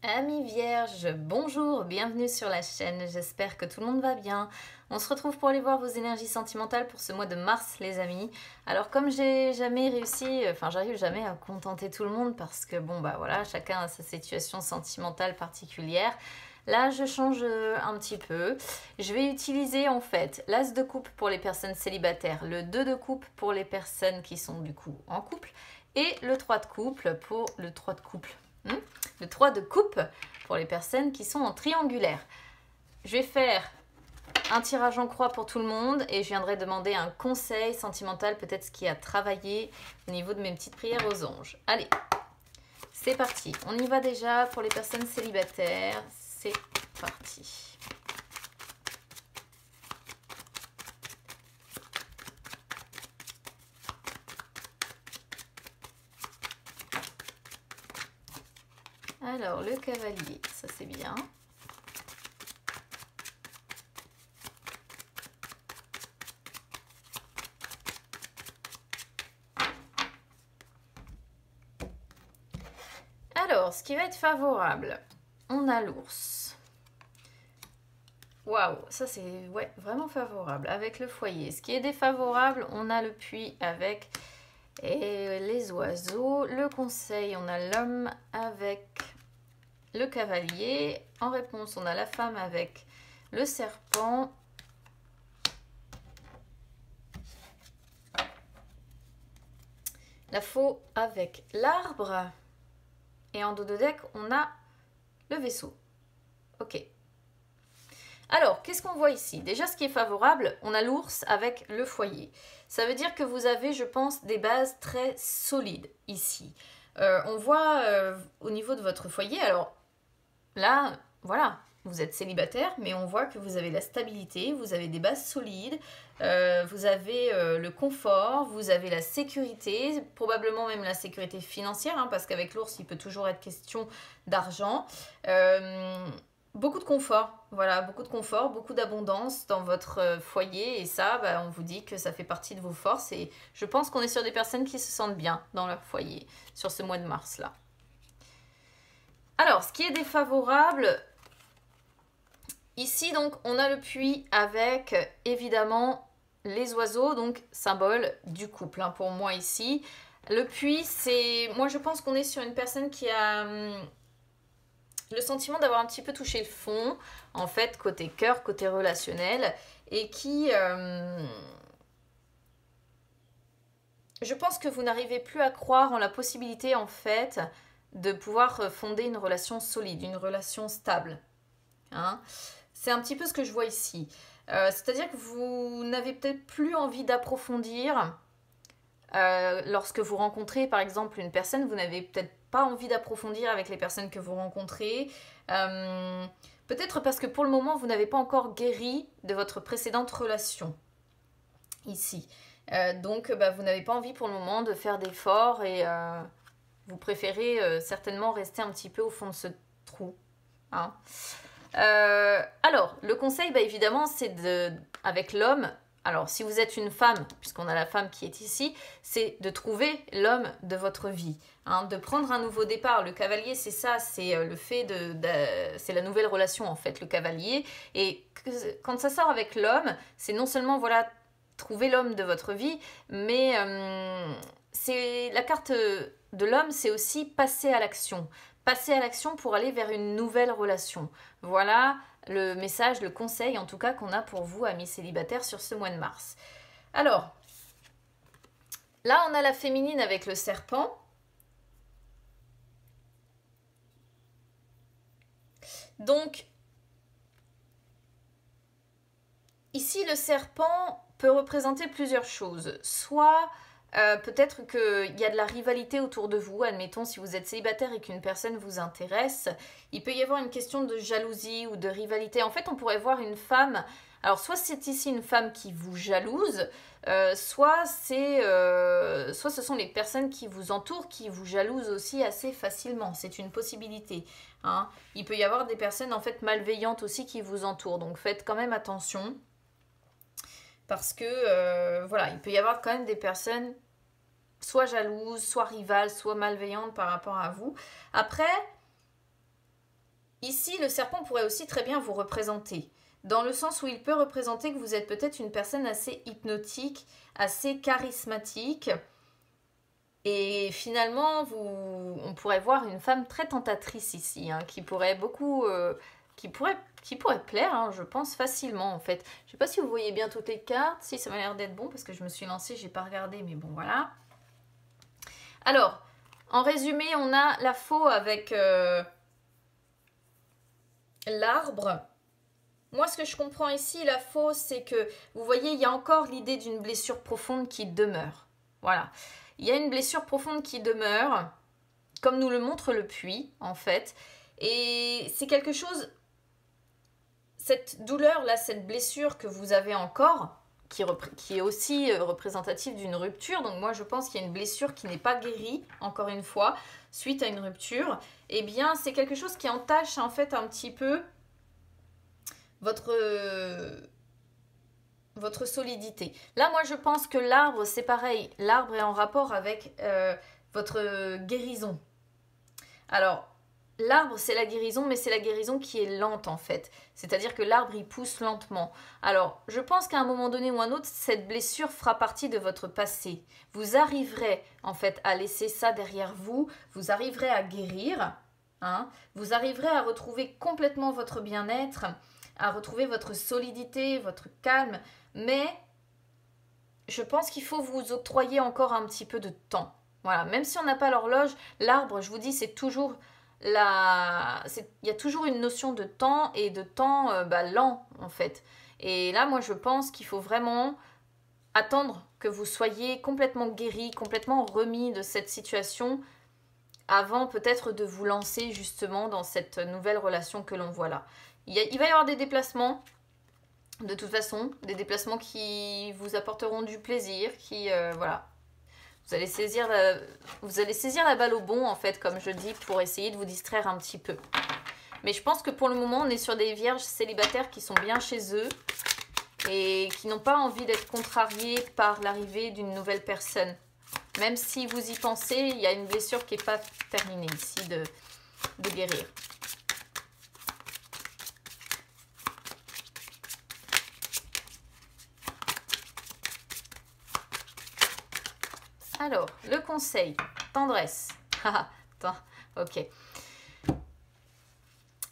Amis vierges, bonjour, bienvenue sur la chaîne, j'espère que tout le monde va bien. On se retrouve pour aller voir vos énergies sentimentales pour ce mois de mars les amis. Alors comme j'ai jamais réussi, j'arrive jamais à contenter tout le monde parce que bon bah voilà, chacun a sa situation sentimentale particulière. Là je change un petit peu, je vais utiliser en fait l'as de coupe pour les personnes célibataires, le 2 de coupe pour les personnes qui sont du coup en couple et le 3 de couple pour le 3 de couple. Le 3 de coupe pour les personnes qui sont en triangulaire. Je vais faire un tirage en croix pour tout le monde et je viendrai demander un conseil sentimental, peut-être ce qui a travaillé au niveau de mes petites prières aux anges. Allez, c'est parti. On y va déjà pour les personnes célibataires. C'est parti. Alors, le cavalier, ça c'est bien. Alors, ce qui va être favorable, on a l'ours. Waouh, ça c'est vraiment favorable avec le foyer. Ce qui est défavorable, on a le puits avec les oiseaux. Le conseil, on a l'homme avec le cavalier. En réponse, on a la femme avec le serpent. La faux avec l'arbre. Et en dos de deck, on a le vaisseau. Ok. Alors, qu'est-ce qu'on voit ici? Déjà, ce qui est favorable, on a l'ours avec le foyer. Ça veut dire que vous avez, je pense, des bases très solides ici. On voit au niveau de votre foyer, alors là, voilà, vous êtes célibataire, mais on voit que vous avez la stabilité, vous avez des bases solides, vous avez le confort, vous avez la sécurité, probablement même la sécurité financière, hein, parce qu'avec l'ours, il peut toujours être question d'argent. Beaucoup de confort, voilà, beaucoup de confort, beaucoup d'abondance dans votre foyer et ça, on vous dit que ça fait partie de vos forces et je pense qu'on est sur des personnes qui se sentent bien dans leur foyer sur ce mois de mars là. Alors, ce qui est défavorable, ici donc on a le puits avec évidemment les oiseaux, donc symbole du couple hein, pour moi ici. Le puits, c'est, moi je pense qu'on est sur une personne qui a le sentiment d'avoir un petit peu touché le fond, en fait, côté cœur, côté relationnel, et qui... je pense que vous n'arrivez plus à croire en la possibilité, en fait, de pouvoir fonder une relation solide, une relation stable. Hein, c'est un petit peu ce que je vois ici. C'est-à-dire que vous n'avez peut-être plus envie d'approfondir. Lorsque vous rencontrez, par exemple, une personne, vous n'avez peut-être pas envie d'approfondir avec les personnes que vous rencontrez. Peut-être parce que pour le moment, vous n'avez pas encore guéri de votre précédente relation. Ici. Donc, vous n'avez pas envie pour le moment de faire d'efforts et vous préférez certainement rester un petit peu au fond de ce trou. Hein. Alors, le conseil, évidemment, c'est avec l'homme. Alors, si vous êtes une femme, puisqu'on a la femme qui est ici, c'est de trouver l'homme de votre vie, hein, de prendre un nouveau départ. Le cavalier, c'est ça, c'est le fait c'est la nouvelle relation, en fait, le cavalier. Et quand ça sort avec l'homme, c'est non seulement, voilà, trouver l'homme de votre vie, mais c'est la carte de l'homme, c'est aussi passer à l'action. Passer à l'action pour aller vers une nouvelle relation. Voilà le message, le conseil en tout cas qu'on a pour vous, amis célibataires, sur ce mois de mars. Alors, là on a la féminine avec le serpent. Donc, ici le serpent peut représenter plusieurs choses. Soit peut-être qu'il y a de la rivalité autour de vous, admettons si vous êtes célibataire et qu'une personne vous intéresse, il peut y avoir une question de jalousie ou de rivalité. En fait, on pourrait voir une femme, alors soit c'est ici une femme qui vous jalouse, soit ce sont les personnes qui vous entourent qui vous jalousent aussi assez facilement, c'est une possibilité. Hein. Il peut y avoir des personnes en fait malveillantes aussi qui vous entourent, donc faites quand même attention. Parce que, voilà, il peut y avoir quand même des personnes soit jalouses, soit rivales, soit malveillantes par rapport à vous. Après, ici, le serpent pourrait aussi très bien vous représenter. Dans le sens où il peut représenter que vous êtes peut-être une personne assez hypnotique, assez charismatique. Et finalement, on pourrait voir une femme très tentatrice ici, hein, qui pourrait beaucoup... qui pourrait plaire, hein, je pense, facilement en fait. Je ne sais pas si vous voyez bien toutes les cartes. Si, ça m'a l'air d'être bon parce que je me suis lancée, j'ai pas regardé, mais bon, voilà. Alors, en résumé, on a la faux avec l'arbre. Moi, ce que je comprends ici, la faux, c'est que, vous voyez, il y a encore l'idée d'une blessure profonde qui demeure. Voilà. Il y a une blessure profonde qui demeure, comme nous le montre le puits, en fait. Et c'est quelque chose, cette douleur-là, cette blessure que vous avez encore, qui est aussi représentative d'une rupture. Donc moi, je pense qu'il y a une blessure qui n'est pas guérie, encore une fois, suite à une rupture. Eh bien, c'est quelque chose qui entache, en fait, un petit peu votre solidité. Là, moi, je pense que l'arbre, c'est pareil. L'arbre est en rapport avec votre guérison. Alors, l'arbre, c'est la guérison, mais c'est la guérison qui est lente, en fait. C'est-à-dire que l'arbre, il pousse lentement. Alors, je pense qu'à un moment donné ou un autre, cette blessure fera partie de votre passé. Vous arriverez, en fait, à laisser ça derrière vous. Vous arriverez à guérir. Hein, vous arriverez à retrouver complètement votre bien-être, à retrouver votre solidité, votre calme, mais je pense qu'il faut vous octroyer encore un petit peu de temps. Voilà, même si on n'a pas l'horloge, l'arbre, je vous dis, c'est toujours il y a toujours une notion de temps et de temps lent en fait. Et là, moi, je pense qu'il faut vraiment attendre que vous soyez complètement guéri, complètement remis de cette situation avant peut-être de vous lancer justement dans cette nouvelle relation que l'on voit là. Il va y avoir des déplacements, de toute façon, des déplacements qui vous apporteront du plaisir, voilà. Vous allez saisir la balle au bon, en fait, comme je dis, pour essayer de vous distraire un petit peu. Mais je pense que pour le moment, on est sur des vierges célibataires qui sont bien chez eux et qui n'ont pas envie d'être contrariés par l'arrivée d'une nouvelle personne. Même si vous y pensez, il y a une blessure qui n'est pas terminée ici de guérir. Alors, le conseil, tendresse. Attends, ok.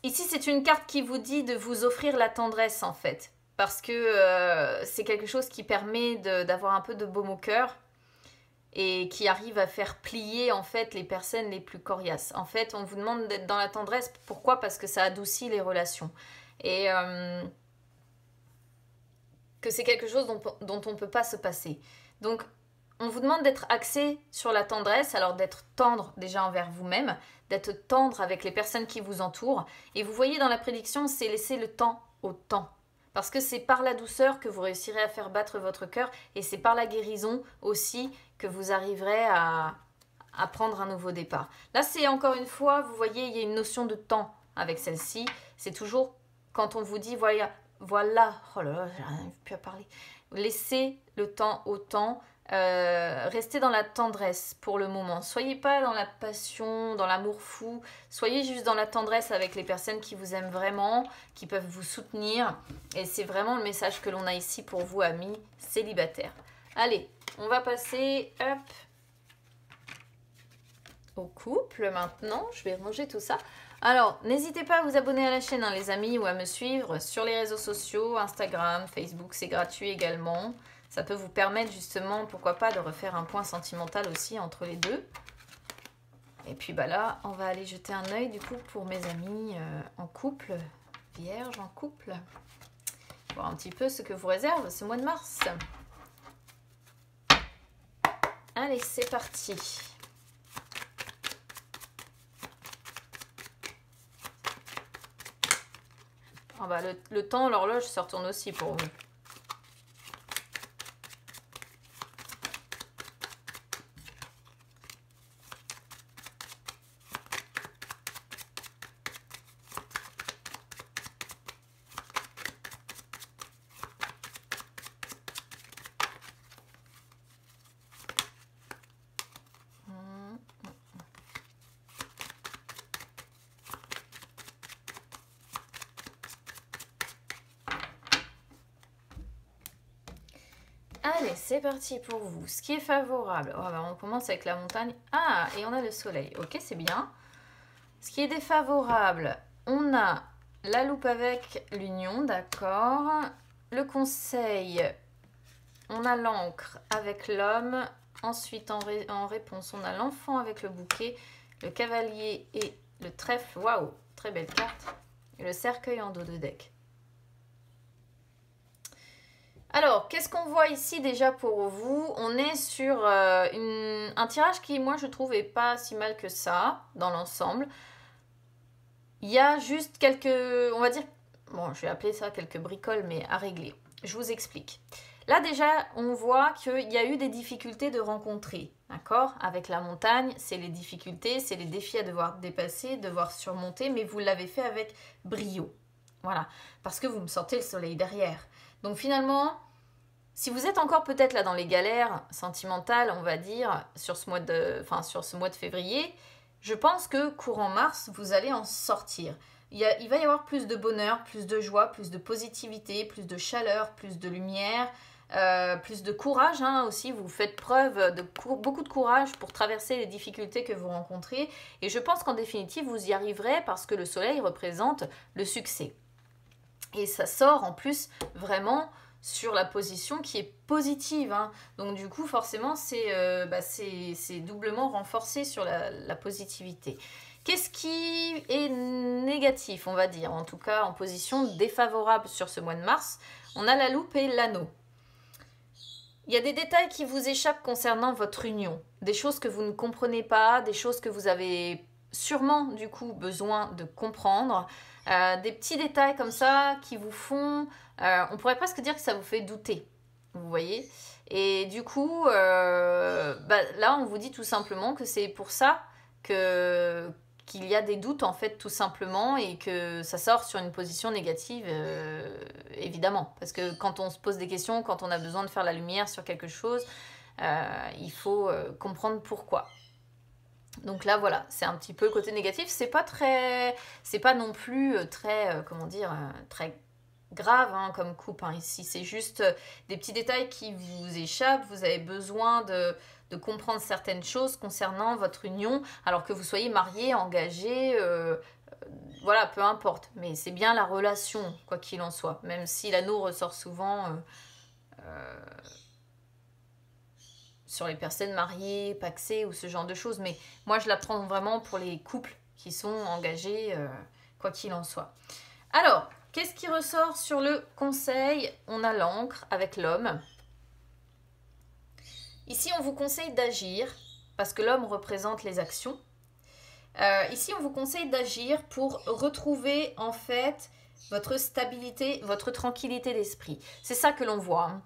Ici, c'est une carte qui vous dit de vous offrir la tendresse, en fait. Parce que c'est quelque chose qui permet d'avoir un peu de baume au cœur et qui arrive à faire plier, en fait, les personnes les plus coriaces. En fait, on vous demande d'être dans la tendresse. Pourquoi? Parce que ça adoucit les relations. Et que c'est quelque chose dont on ne peut pas se passer. Donc, on vous demande d'être axé sur la tendresse, alors d'être tendre déjà envers vous-même, d'être tendre avec les personnes qui vous entourent. Et vous voyez dans la prédiction, c'est laisser le temps au temps. Parce que c'est par la douceur que vous réussirez à faire battre votre cœur et c'est par la guérison aussi que vous arriverez à prendre un nouveau départ. Là, c'est encore une fois, vous voyez, il y a une notion de temps avec celle-ci. C'est toujours quand on vous dit, voilà, oh là là, j'arrive plus à parler. Laissez le temps au temps. Restez dans la tendresse pour le moment. Soyez pas dans la passion, dans l'amour fou. Soyez juste dans la tendresse avec les personnes qui vous aiment vraiment, qui peuvent vous soutenir. Et c'est vraiment le message que l'on a ici pour vous, amis célibataires. Allez, on va passer au couple maintenant. Je vais ranger tout ça. Alors, n'hésitez pas à vous abonner à la chaîne, hein, les amis, ou à me suivre sur les réseaux sociaux, Instagram, Facebook, c'est gratuit également. Ça peut vous permettre justement, pourquoi pas, de refaire un point sentimental aussi entre les deux. Et puis bah là, on va aller jeter un œil du coup pour mes amis en couple, vierges en couple. Voir un petit peu ce que vous réserve ce mois de mars. Allez, c'est parti. Oh bah, le temps, l'horloge se retourne aussi pour vous. Allez, c'est parti pour vous. Ce qui est favorable. Oh, bah, on commence avec la montagne. Ah, et on a le soleil. Ok, c'est bien. Ce qui est défavorable, on a la loupe avec l'union, d'accord. Le conseil, on a l'encre avec l'homme. Ensuite, en réponse, on a l'enfant avec le bouquet, le cavalier et le trèfle. Waouh, très belle carte. Et le cercueil en dos de deck. Alors, qu'est-ce qu'on voit ici déjà pour vous? On est sur un tirage qui, moi, je trouve, est pas si mal que ça, dans l'ensemble. Il y a juste quelques, on va dire, bon, je vais appeler ça quelques bricoles, mais à régler. Je vous explique. Là, déjà, on voit qu'il y a eu des difficultés de rencontrer, d'accord? Avec la montagne, c'est les difficultés, c'est les défis à devoir dépasser, devoir surmonter, mais vous l'avez fait avec brio. Voilà, parce que vous me sortez le soleil derrière. Donc finalement, si vous êtes encore peut-être là dans les galères sentimentales, on va dire, sur ce mois de février, je pense que courant mars, vous allez en sortir. Il va y avoir plus de bonheur, plus de joie, plus de positivité, plus de chaleur, plus de lumière, plus de courage aussi. Vous faites preuve de beaucoup de courage pour traverser les difficultés que vous rencontrez. Et je pense qu'en définitive, vous y arriverez parce que le soleil représente le succès. Et ça sort en plus vraiment sur la position qui est positive. Donc du coup, forcément, c'est doublement renforcé sur la positivité. Qu'est-ce qui est négatif, on va dire, en tout cas en position défavorable sur ce mois de mars? On a la loupe et l'anneau. Il y a des détails qui vous échappent concernant votre union. Des choses que vous ne comprenez pas, des choses que vous avez sûrement du coup besoin de comprendre. Des petits détails comme ça qui vous font... on pourrait presque dire que ça vous fait douter, vous voyez. Et du coup, là, on vous dit tout simplement que c'est pour ça qu'il y a des doutes, en fait, tout simplement, et que ça sort sur une position négative, évidemment. Parce que quand on se pose des questions, quand on a besoin de faire la lumière sur quelque chose, il faut comprendre pourquoi. Donc là, voilà, c'est un petit peu le côté négatif. C'est pas non plus très, très grave comme coupe ici. C'est juste des petits détails qui vous échappent. Vous avez besoin de comprendre certaines choses concernant votre union, alors que vous soyez marié, engagé, voilà, peu importe. Mais c'est bien la relation, quoi qu'il en soit. Même si l'anneau ressort souvent... sur les personnes mariées, paxées ou ce genre de choses. Mais moi, je la prends vraiment pour les couples qui sont engagés, quoi qu'il en soit. Alors, qu'est-ce qui ressort sur le conseil? On a l'encre avec l'homme. Ici, on vous conseille d'agir, parce que l'homme représente les actions. Ici, on vous conseille d'agir pour retrouver, en fait, votre stabilité, votre tranquillité d'esprit. C'est ça que l'on voit,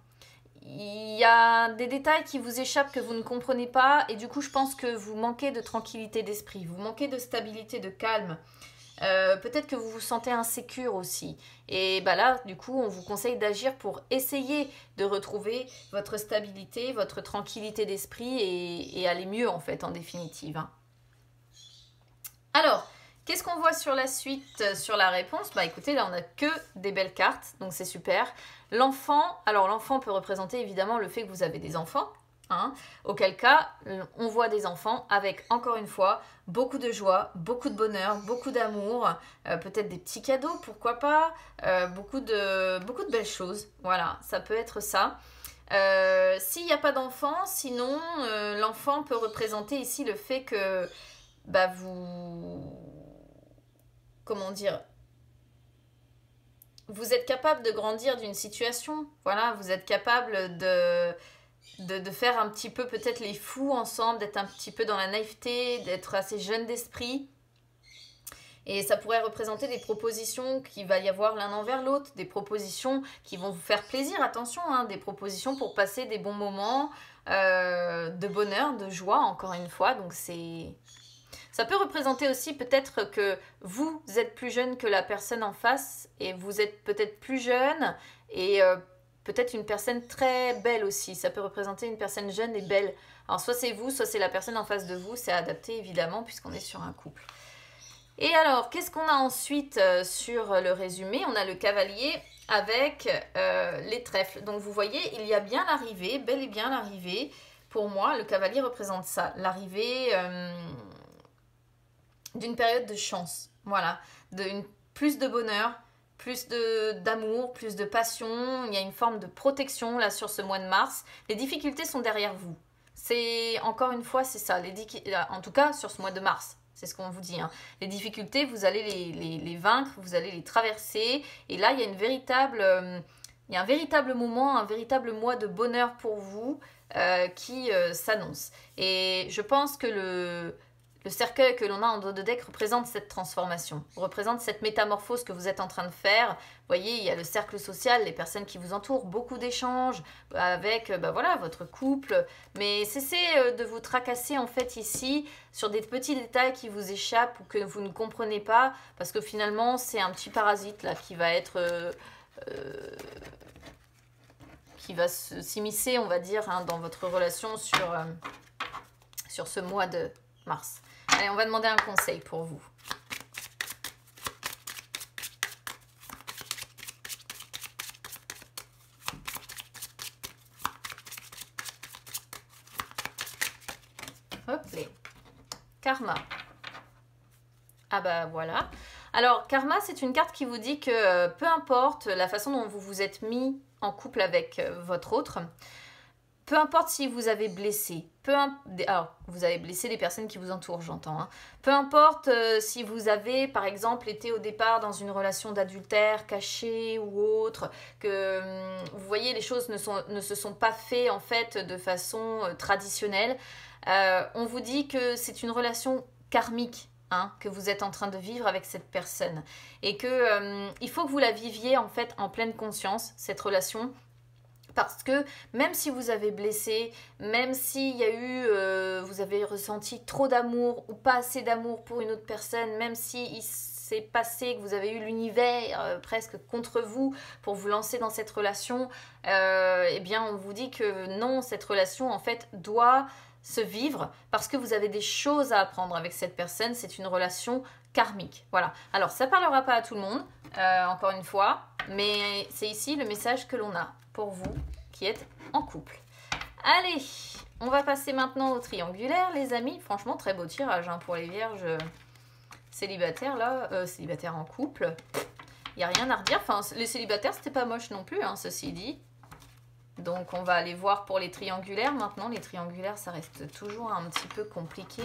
Il y a des détails qui vous échappent, que vous ne comprenez pas, et du coup, je pense que vous manquez de tranquillité d'esprit, vous manquez de stabilité, de calme. Peut-être que vous vous sentez insécure aussi. Et là, du coup, on vous conseille d'agir pour essayer de retrouver votre stabilité, votre tranquillité d'esprit et aller mieux, en fait, en définitive. Alors, qu'est-ce qu'on voit sur la suite, sur la réponse? Écoutez, là, on n'a que des belles cartes, donc c'est super. L'enfant, alors l'enfant peut représenter évidemment le fait que vous avez des enfants, auquel cas, on voit des enfants avec, encore une fois, beaucoup de joie, beaucoup de bonheur, beaucoup d'amour, peut-être des petits cadeaux, pourquoi pas, beaucoup de belles choses. Voilà, ça peut être ça. S'il n'y a pas d'enfant, sinon, l'enfant peut représenter ici le fait que comment dire, vous êtes capable de grandir d'une situation, voilà, vous êtes capable de faire un petit peu peut-être les fous ensemble, d'être un petit peu dans la naïveté, d'être assez jeune d'esprit. Et ça pourrait représenter des propositions qu'il va y avoir l'un envers l'autre, des propositions qui vont vous faire plaisir, attention, des propositions pour passer des bons moments, de bonheur, de joie, encore une fois, donc c'est... Ça peut représenter aussi peut-être que vous êtes plus jeune que la personne en face et vous êtes peut-être plus jeune et peut-être une personne très belle aussi. Ça peut représenter une personne jeune et belle. Alors soit c'est vous, soit c'est la personne en face de vous. C'est adapté évidemment puisqu'on est sur un couple. Et alors, qu'est-ce qu'on a ensuite sur le résumé? On a le cavalier avec les trèfles. Donc vous voyez, il y a bien l'arrivée, bel et bien l'arrivée. Pour moi, le cavalier représente ça, l'arrivée d'une période de chance. Voilà, plus de bonheur, plus d'amour, plus de passion. Il y a une forme de protection là sur ce mois de mars. Les difficultés sont derrière vous. C'est encore une fois, c'est ça. En tout cas, sur ce mois de mars. C'est ce qu'on vous dit. Hein. Les difficultés, vous allez les vaincre, vous allez les traverser. Et là, il y a il y a un véritable moment, un véritable mois de bonheur pour vous qui s'annonce. Et je pense que le cercueil que l'on a en dos de deck représente cette transformation, représente cette métamorphose que vous êtes en train de faire. Vous voyez, il y a le cercle social, les personnes qui vous entourent, beaucoup d'échanges avec voilà, votre couple. Mais cessez de vous tracasser en fait ici sur des petits détails qui vous échappent ou que vous ne comprenez pas, parce que finalement, c'est un petit parasite là qui va être... qui va s'immiscer, on va dire, hein, dans votre relation sur ce mois de mars. Allez, on va demander un conseil pour vous. Hop, les karma. Ah bah voilà. Alors, karma, c'est une carte qui vous dit que peu importe la façon dont vous vous êtes mis en couple avec votre autre, peu importe si vous avez blessé, alors vous avez blessé les personnes qui vous entourent, j'entends. Hein. Peu importe si vous avez, par exemple, été au départ dans une relation d'adultère cachée ou autre, que vous voyez les choses ne se sont pas faites en fait de façon traditionnelle. On vous dit que c'est une relation karmique. Hein, que vous êtes en train de vivre avec cette personne et que il faut que vous la viviez en fait en pleine conscience, cette relation. Parce que même si vous avez blessé, même s'il y a eu, vous avez ressenti trop d'amour ou pas assez d'amour pour une autre personne, même s'il s'est passé que vous avez eu l'univers presque contre vous pour vous lancer dans cette relation, eh bien on vous dit que non, cette relation en fait doit se vivre parce que vous avez des choses à apprendre avec cette personne. C'est une relation karmique. Voilà. Alors ça parlera pas à tout le monde, encore une fois, mais c'est ici le message que l'on a pour vous qui êtes en couple. Allez, on va passer maintenant au triangulaire, les amis. Franchement, très beau tirage hein, pour les vierges célibataires, là. Célibataires en couple. Il n'y a rien à redire. Enfin, les célibataires, c'était pas moche non plus, hein, ceci dit. Donc, on va aller voir pour les triangulaires. Maintenant, les triangulaires, ça reste toujours un petit peu compliqué.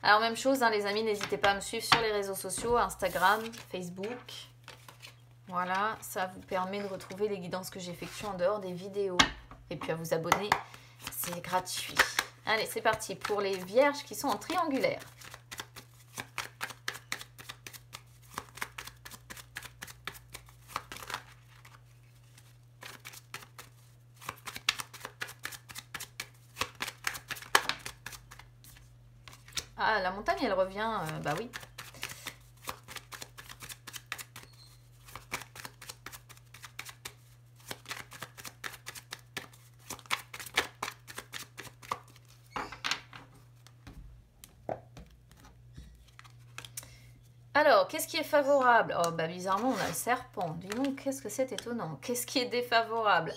Alors, même chose, hein, les amis, n'hésitez pas à me suivre sur les réseaux sociaux, Instagram, Facebook. Voilà, ça vous permet de retrouver les guidances que j'effectue en dehors des vidéos. Et puis à vous abonner, c'est gratuit. Allez, c'est parti pour les vierges qui sont en triangulaire. Ah, la montagne, elle revient, bah oui. Alors, qu'est-ce qui est favorable? Oh, bah bizarrement, on a le serpent. Dis donc, qu'est-ce que c'est étonnant. Qu'est-ce qui est défavorable?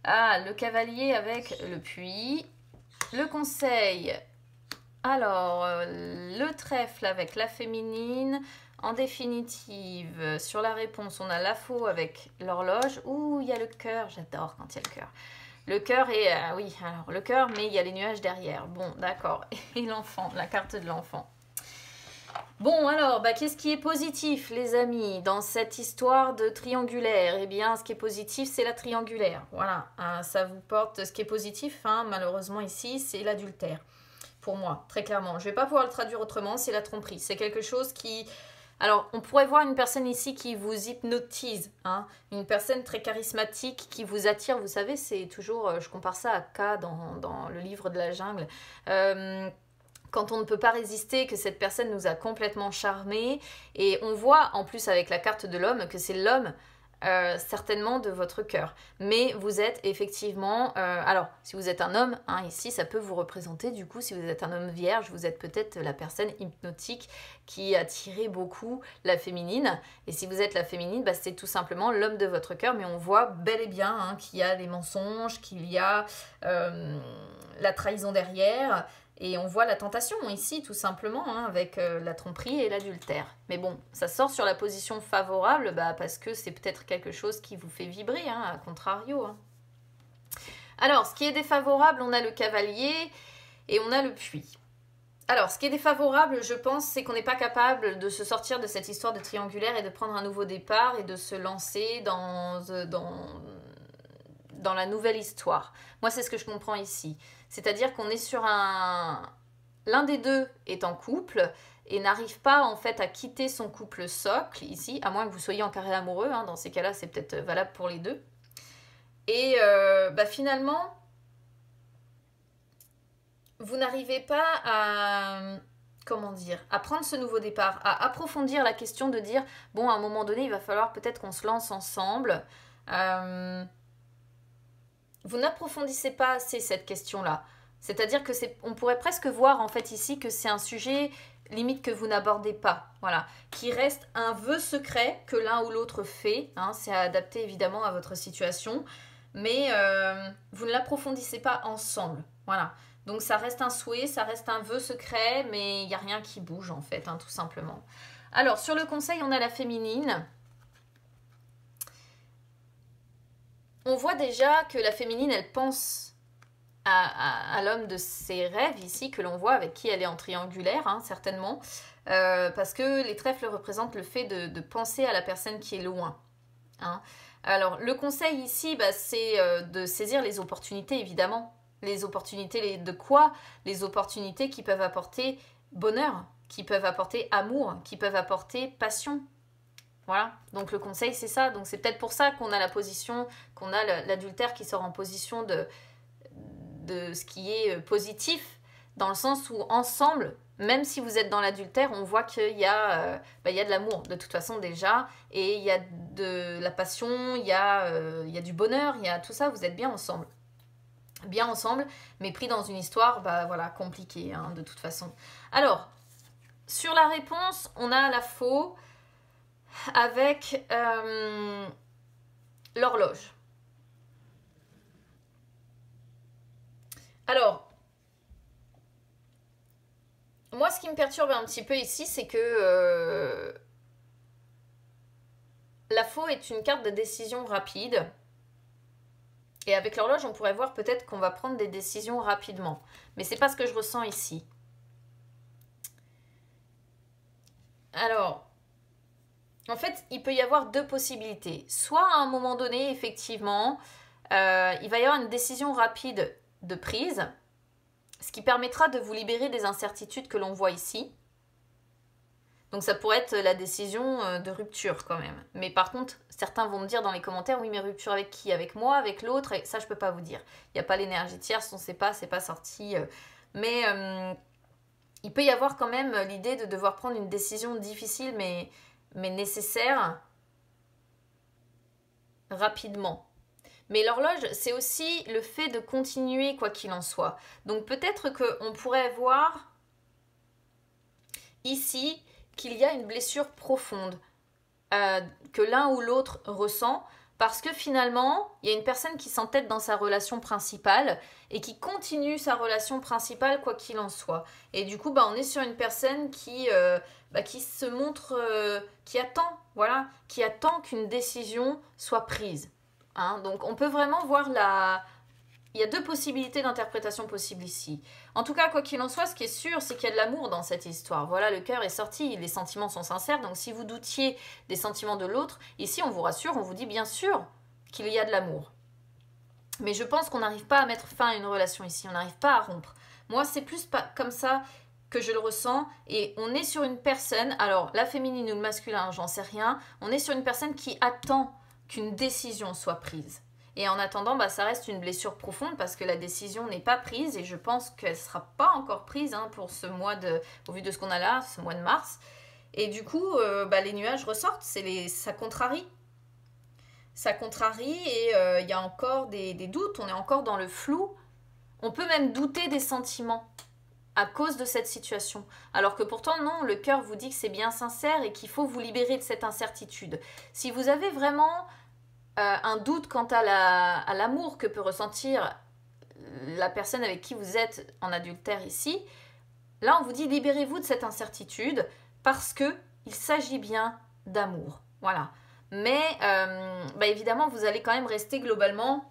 Ah, le cavalier avec le puits. Le conseil. Alors, le trèfle avec la féminine. En définitive, sur la réponse, on a la faux avec l'horloge. Ouh, il y a le cœur. J'adore quand il y a le cœur. Le cœur est... oui, alors le cœur, mais il y a les nuages derrière. Bon, d'accord. Et l'enfant, la carte de l'enfant. Bon, alors, bah, qu'est-ce qui est positif, les amis, dans cette histoire de triangulaire? Eh bien, ce qui est positif, c'est la triangulaire. Voilà, ça vous porte... Ce qui est positif, hein, malheureusement, ici, c'est l'adultère. Pour moi, très clairement. Je ne vais pas pouvoir le traduire autrement, c'est la tromperie. C'est quelque chose qui... Alors, on pourrait voir une personne ici qui vous hypnotise, hein, une personne très charismatique qui vous attire. Vous savez, c'est toujours... je compare ça à K dans le livre de la jungle. Quand on ne peut pas résister, que cette personne nous a complètement charmés. Et on voit, en plus avec la carte de l'homme, que c'est l'homme certainement de votre cœur. Mais vous êtes effectivement... alors, si vous êtes un homme, hein, ici, ça peut vous représenter, du coup, si vous êtes un homme vierge, vous êtes peut-être la personne hypnotique qui attirait beaucoup la féminine. Et si vous êtes la féminine, bah, c'est tout simplement l'homme de votre cœur. Mais on voit bel et bien hein, qu'il y a les mensonges, qu'il y a la trahison derrière... Et on voit la tentation ici, tout simplement, hein, avec la tromperie et l'adultère. Mais bon, ça sort sur la position favorable, bah, parce que c'est peut-être quelque chose qui vous fait vibrer, hein, à contrario. Hein. Alors, ce qui est défavorable, on a le cavalier et on a le puits. Alors, ce qui est défavorable, je pense, c'est qu'on n'est pas capable de se sortir de cette histoire de triangulaire et de prendre un nouveau départ et de se lancer dans la nouvelle histoire. Moi, c'est ce que je comprends ici. C'est-à-dire qu'on est sur un... L'un des deux est en couple et n'arrive pas en fait à quitter son couple socle ici, à moins que vous soyez en carré amoureux. Hein. Dans ces cas-là, c'est peut-être valable pour les deux. Et bah, finalement, vous n'arrivez pas à... Comment dire, à prendre ce nouveau départ, à approfondir la question de dire, bon, à un moment donné, il va falloir peut-être qu'on se lance ensemble. Vous n'approfondissez pas assez cette question-là. C'est-à-dire que on pourrait presque voir en fait ici que c'est un sujet limite que vous n'abordez pas, voilà, qui reste un vœu secret que l'un ou l'autre fait. Hein, c'est adapté évidemment à votre situation, mais vous ne l'approfondissez pas ensemble, voilà. Donc ça reste un souhait, ça reste un vœu secret, mais il n'y a rien qui bouge en fait, hein, tout simplement. Alors sur le conseil, on a la féminine. On voit déjà que la féminine, elle pense à l'homme de ses rêves ici, que l'on voit, avec qui elle est en triangulaire, hein, certainement, parce que les trèfles représentent le fait de penser à la personne qui est loin. Hein. Alors, le conseil ici, bah, c'est de saisir les opportunités, évidemment. Les opportunités de quoi? Les opportunités qui peuvent apporter bonheur, qui peuvent apporter amour, qui peuvent apporter passion. Voilà, donc le conseil c'est ça, donc c'est peut-être pour ça qu'on a la position, qu'on a l'adultère qui sort en position de ce qui est positif, dans le sens où ensemble, même si vous êtes dans l'adultère, on voit qu'il y a, il y a de l'amour de toute façon déjà, et il y a de la passion, il y a du bonheur, il y a tout ça, vous êtes bien ensemble. Bien ensemble, mais pris dans une histoire, bah voilà, compliquée hein, de toute façon. Alors, sur la réponse, on a la faux, avec l'horloge. Alors, moi ce qui me perturbe un petit peu ici, c'est que la faux est une carte de décision rapide. Et avec l'horloge, on pourrait voir peut-être qu'on va prendre des décisions rapidement. Mais c'est pas ce que je ressens ici. Alors... En fait, il peut y avoir deux possibilités. Soit à un moment donné, effectivement, il va y avoir une décision rapide de prise, ce qui permettra de vous libérer des incertitudes que l'on voit ici. Donc ça pourrait être la décision de rupture quand même. Mais par contre, certains vont me dire dans les commentaires, oui mais rupture avec qui? Avec moi, avec l'autre? Et ça je peux pas vous dire. Il n'y a pas l'énergie tierce, on ne sait pas, c'est pas sorti. Mais il peut y avoir quand même l'idée de devoir prendre une décision difficile mais nécessaire rapidement. Mais l'horloge, c'est aussi le fait de continuer quoi qu'il en soit. Donc peut-être qu'on pourrait voir ici qu'il y a une blessure profonde que l'un ou l'autre ressent parce que finalement, il y a une personne qui s'entête dans sa relation principale et qui continue sa relation principale quoi qu'il en soit. Et du coup, bah, on est sur une personne qui se montre, qui attend, voilà, qui attend qu'une décision soit prise. Hein. Donc on peut vraiment voir il y a deux possibilités d'interprétation possibles ici. En tout cas, quoi qu'il en soit, ce qui est sûr, c'est qu'il y a de l'amour dans cette histoire. Voilà, le cœur est sorti, les sentiments sont sincères. Donc si vous doutiez des sentiments de l'autre, ici on vous rassure, on vous dit bien sûr qu'il y a de l'amour. Mais je pense qu'on n'arrive pas à mettre fin à une relation ici, on n'arrive pas à rompre. Moi, c'est plus pas comme ça que je le ressens. Et on est sur une personne, alors la féminine ou le masculin, j'en sais rien, on est sur une personne qui attend qu'une décision soit prise. Et en attendant, bah, ça reste une blessure profonde parce que la décision n'est pas prise et je pense qu'elle ne sera pas encore prise hein, pour ce mois au vu de ce qu'on a là, ce mois de mars. Et du coup, les nuages ressortent, ça contrarie. ça contrarie et il y a encore des doutes, on est encore dans le flou. On peut même douter des sentiments à cause de cette situation. Alors que pourtant, non, le cœur vous dit que c'est bien sincère et qu'il faut vous libérer de cette incertitude. Si vous avez vraiment un doute quant à l'amour que peut ressentir la personne avec qui vous êtes en adultère ici, là on vous dit libérez-vous de cette incertitude parce que il s'agit bien d'amour. Voilà. Mais évidemment, vous allez quand même rester globalement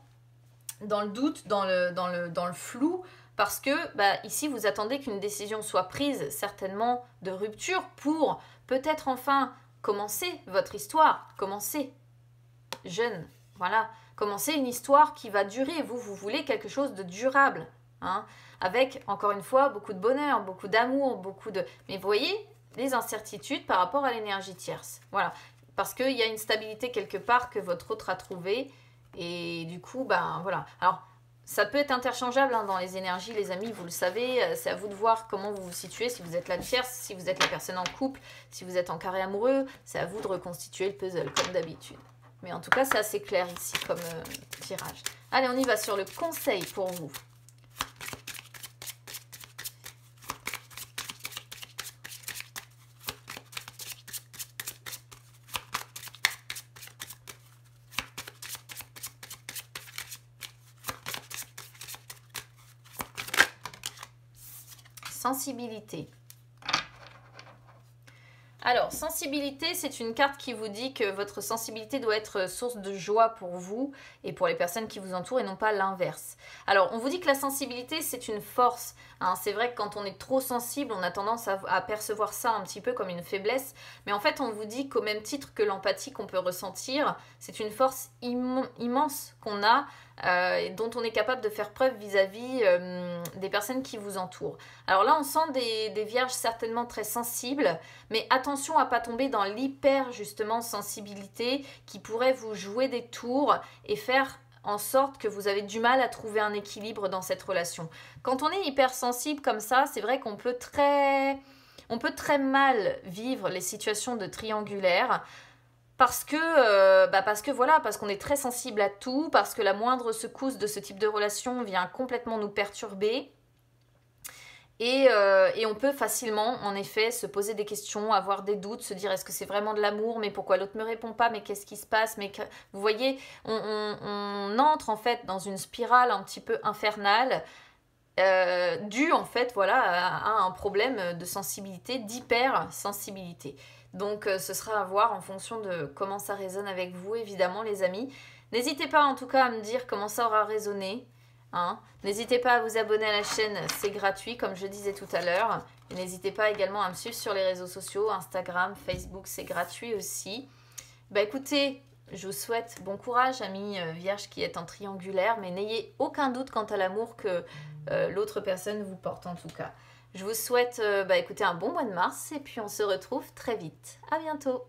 dans le doute, dans le flou, parce que ici, vous attendez qu'une décision soit prise, certainement de rupture, pour peut-être enfin commencer votre histoire, commencer jeune, voilà, commencer une histoire qui va durer. Vous voulez quelque chose de durable, hein, avec, encore une fois, beaucoup de bonheur, beaucoup d'amour, Mais vous voyez, les incertitudes par rapport à l'énergie tierce, voilà. Parce qu'il y a une stabilité quelque part que votre autre a trouvée. Et du coup, voilà. Alors, ça peut être interchangeable hein, dans les énergies, les amis, vous le savez. C'est à vous de voir comment vous vous situez, si vous êtes la tierce, si vous êtes la personne en couple, si vous êtes en carré amoureux. C'est à vous de reconstituer le puzzle, comme d'habitude. Mais en tout cas, c'est assez clair ici comme tirage. Allez, on y va sur le conseil pour vous. Sensibilité. Alors, sensibilité, c'est une carte qui vous dit que votre sensibilité doit être source de joie pour vous et pour les personnes qui vous entourent et non pas l'inverse. Alors, on vous dit que la sensibilité, c'est une force. Hein. C'est vrai que quand on est trop sensible, on a tendance à percevoir ça un petit peu comme une faiblesse. Mais en fait, on vous dit qu'au même titre que l'empathie qu'on peut ressentir, c'est une force immense qu'on a et dont on est capable de faire preuve vis-à-vis des personnes qui vous entourent. Alors là, on sent des vierges certainement très sensibles, mais attention à ne pas tomber dans l'hyper justement sensibilité qui pourrait vous jouer des tours et faire en sorte que vous avez du mal à trouver un équilibre dans cette relation. Quand on est hypersensible comme ça, c'est vrai qu'on peut très mal vivre les situations de triangulaire parce qu'on est très sensible à tout, parce que la moindre secousse de ce type de relation vient complètement nous perturber. Et on peut facilement, en effet, se poser des questions, avoir des doutes, se dire est-ce que c'est vraiment de l'amour, mais pourquoi l'autre ne me répond pas, mais qu'est-ce qui se passe, vous voyez, on entre en fait dans une spirale un petit peu infernale, due en fait voilà, à un problème de sensibilité, d'hypersensibilité. Donc ce sera à voir en fonction de comment ça résonne avec vous, évidemment les amis. N'hésitez pas en tout cas à me dire comment ça aura résonné. Hein. N'hésitez pas à vous abonner à la chaîne, c'est gratuit comme je disais tout à l'heure. N'hésitez pas également à me suivre sur les réseaux sociaux, Instagram, Facebook, c'est gratuit aussi. Écoutez, je vous souhaite bon courage, amis vierges qui êtes en triangulaire, mais n'ayez aucun doute quant à l'amour que l'autre personne vous porte en tout cas. Je vous souhaite écoutez, un bon mois de mars et puis on se retrouve très vite. À bientôt.